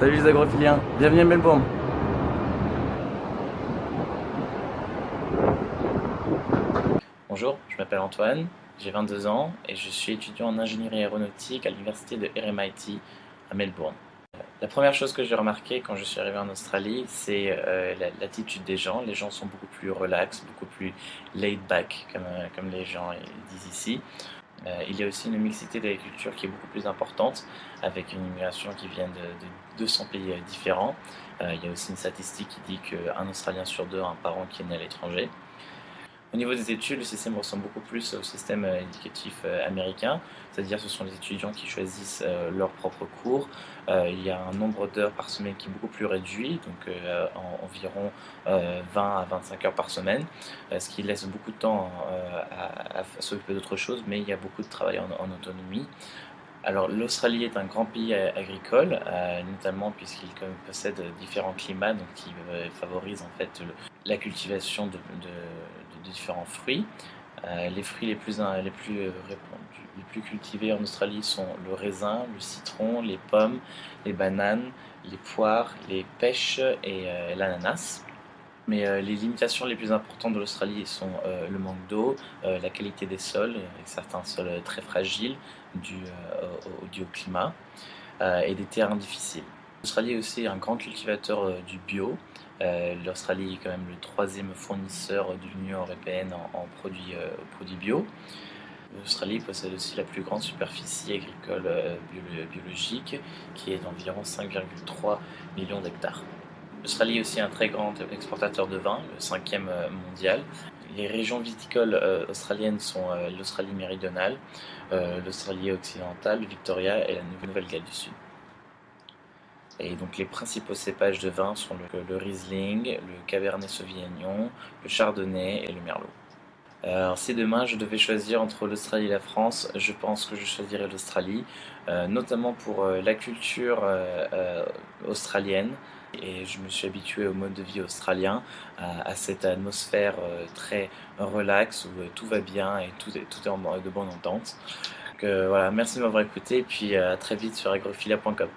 Salut les agrophiliens, bienvenue à Melbourne. Bonjour, je m'appelle Antoine, j'ai 22 ans et je suis étudiant en ingénierie aéronautique à l'université de RMIT à Melbourne. La première chose que j'ai remarqué quand je suis arrivé en Australie, c'est l'attitude des gens. Les gens sont beaucoup plus relax, beaucoup plus laid back, comme les gens disent ici. Il y a aussi une mixité des cultures qui est beaucoup plus importante, avec une immigration qui vient de 200 pays différents. Il y a aussi une statistique qui dit qu'un Australien sur deux a un parent qui est né à l'étranger. Au niveau des études, le système ressemble beaucoup plus au système éducatif américain, c'est-à-dire ce sont les étudiants qui choisissent leurs propres cours. Il y a un nombre d'heures par semaine qui est beaucoup plus réduit, donc environ 20 à 25 heures par semaine, ce qui laisse beaucoup de temps à s'occuper d'autres choses, mais il y a beaucoup de travail en autonomie. Alors l'Australie est un grand pays agricole, notamment puisqu'il possède différents climats, donc qui favorisent en fait la cultivation de différents fruits. Les fruits les plus cultivés en Australie sont le raisin, le citron, les pommes, les bananes, les poires, les pêches et l'ananas. Mais les limitations les plus importantes de l'Australie sont le manque d'eau, la qualité des sols, avec certains sols très fragiles dû au climat, et des terrains difficiles. L'Australie est aussi un grand cultivateur du bio. L'Australie est quand même le troisième fournisseur de l'Union européenne en produits bio. L'Australie possède aussi la plus grande superficie agricole biologique, qui est d'environ 5,3 millions d'hectares. L'Australie est aussi un très grand exportateur de vin, le cinquième mondial. Les régions viticoles australiennes sont l'Australie méridionale, l'Australie occidentale, le Victoria et la Nouvelle-Galles du Sud. Et donc les principaux cépages de vin sont le Riesling, le Cabernet Sauvignon, le Chardonnay et le Merlot. Alors si demain je devais choisir entre l'Australie et la France, je pense que je choisirais l'Australie, notamment pour la culture australienne. Et je me suis habitué au mode de vie australien, à cette atmosphère très relax où tout va bien et tout est de bonne entente. Donc voilà, merci de m'avoir écouté et puis à très vite sur agrophilia.com.